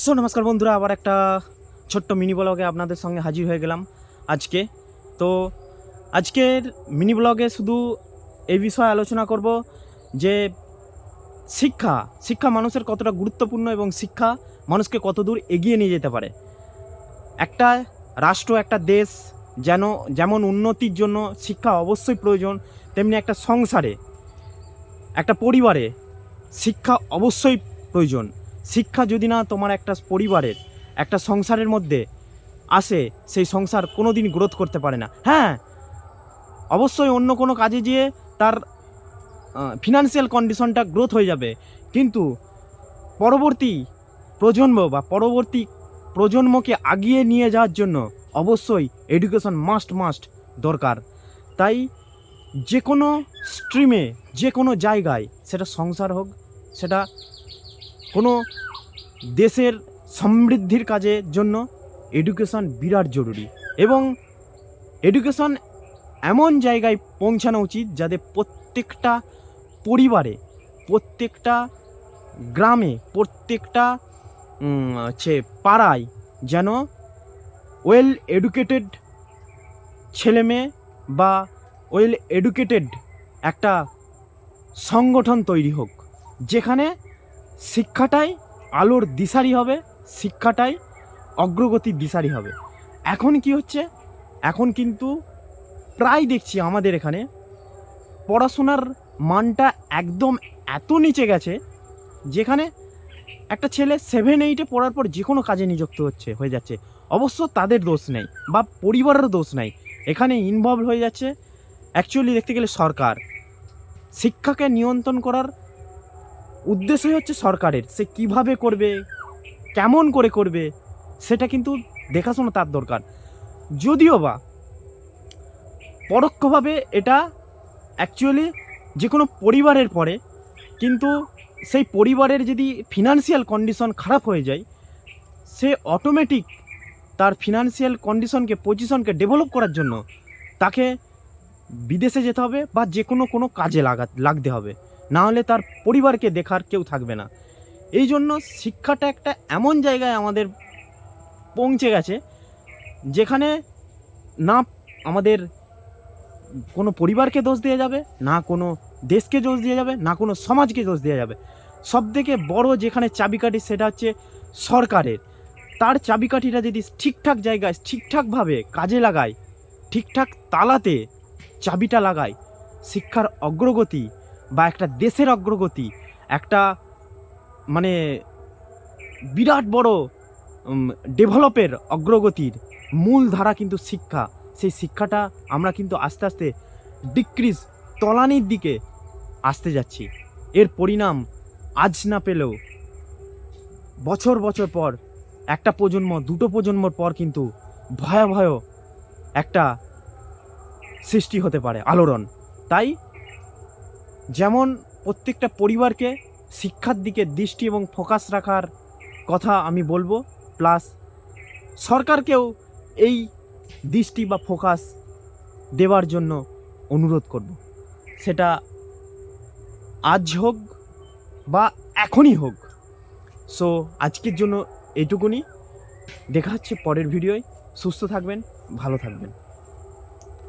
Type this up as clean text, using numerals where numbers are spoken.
নমস্কার বন্ধুরা, আবার একটা ছোট্ট মিনি ব্লগে আপনাদের সঙ্গে হাজির হয়ে গেলাম আজকে। তো আজকের মিনি ব্লগে শুধু এই বিষয়ে আলোচনা করব যে শিক্ষা মানুষের কতটা গুরুত্বপূর্ণ এবং শিক্ষা মানুষকে কত দূর এগিয়ে নিয়ে যেতে পারে। একটা রাষ্ট্র, একটা দেশ যেমন উন্নতির জন্য শিক্ষা অবশ্যই প্রয়োজন, তেমনি একটা সংসারে, একটা পরিবারে শিক্ষা অবশ্যই প্রয়োজন। শিক্ষা যদি না তোমার একটা পরিবারের, একটা সংসারের মধ্যে আসে, সেই সংসার কোনো দিন গ্রোথ করতে পারে না। হ্যাঁ, অবশ্যই অন্য কোনো কাজে গিয়ে তার ফিনান্সিয়াল কন্ডিশনটা গ্রোথ হয়ে যাবে, কিন্তু পরবর্তী পরবর্তী প্রজন্মকে আগিয়ে নিয়ে যাওয়ার জন্য অবশ্যই এডুকেশন মাস্ট দরকার। তাই যে কোনো স্ট্রিমে, যে কোনো জায়গায়, সেটা সংসার হোক, সেটা কোনো দেশের সমৃদ্ধির কাজের জন্য এডুকেশন বিরাট জরুরি। এবং এডুকেশন এমন জায়গায় পৌঁছানো উচিত যাতে প্রত্যেকটা পরিবারে, প্রত্যেকটা গ্রামে, প্রত্যেকটা পাড়ায় যেন ওয়েল এডুকেটেড ছেলেমেয়ে বা ওয়েল এডুকেটেড একটা সংগঠন তৈরি হোক, যেখানে শিক্ষাটাই আলোর দিশারি হবে, শিক্ষাটাই অগ্রগতির দিশারি হবে। এখন কি হচ্ছে, এখন কিন্তু প্রায় দেখছি আমাদের এখানে পড়াশোনার মানটা একদম এত নিচে গেছে, যেখানে একটা ছেলে 7-8 পড়ার পর যে কোনো কাজে নিযুক্ত হয়ে যাচ্ছে। অবশ্য তাদের দোষ নেই বা পরিবারের দোষ নেই, এখানে ইনভলভ হয়ে যাচ্ছে অ্যাকচুয়ালি দেখতে গেলে সরকার। শিক্ষাকে নিয়ন্ত্রণ করার উদ্দেশ্যই হচ্ছে সরকারের, সে কিভাবে করবে, কেমন করে করবে, সেটা কিন্তু দেখাশোনা তার দরকার। যদিও বা পরোক্ষভাবে এটা অ্যাকচুয়ালি যে কোনো পরিবারের পরে, কিন্তু সেই পরিবারের যদি ফিনান্সিয়াল কন্ডিশন খারাপ হয়ে যায়, সে অটোমেটিক তার ফিনান্সিয়াল পজিশনকে ডেভেলপ করার জন্য তাকে বিদেশে যেতে হবে বা যে কোনো কাজে লাগতে হবে, না হলে তার পরিবারকে দেখার কেউ থাকবে না। এই জন্য শিক্ষাটা একটা এমন জায়গায় আমাদের পৌঁছে গেছে, যেখানে না আমাদের কোনো পরিবারকে দোষ দেওয়া যাবে, না কোনো দেশকে দোষ দেওয়া যাবে, না কোনো সমাজকে দোষ দেওয়া যাবে। সবথেকে বড় যেখানে চাবিকাঠি, সেটা হচ্ছে সরকারের। তার চাবিকাঠিটা যদি ঠিকঠাক জায়গায়, ঠিকঠাকভাবে কাজে লাগায়, ঠিকঠাক তালাতে চাবিটা লাগায়, শিক্ষার অগ্রগতি বা একটা দেশের অগ্রগতি, একটা মানে বিরাট বড় ডেভেলপের অগ্রগতির মূল ধারা কিন্তু শিক্ষা। সেই শিক্ষাটা আমরা কিন্তু আস্তে আস্তে ডিক্রিজ, তলানির দিকে আসতে যাচ্ছি। এর পরিণাম আজ না পেলেও বছর বছর পর, একটা প্রজন্ম, দুটো প্রজন্মর পর কিন্তু ভয়াবহ একটা সৃষ্টি হতে পারে, আলোড়ন। তাই যেমন প্রত্যেকটা পরিবারকে শিক্ষার দিকে দৃষ্টি এবং ফোকাস রাখার কথা আমি বলবো, প্লাস সরকারকেও এই দৃষ্টি বা ফোকাস দেওয়ার জন্য অনুরোধ করব। সেটা আজ হোক বা এখনই হোক। সো আজকের জন্য এইটুকুনি। দেখা হচ্ছে পরের ভিডিওয়। সুস্থ থাকবেন, ভালো থাকবেন।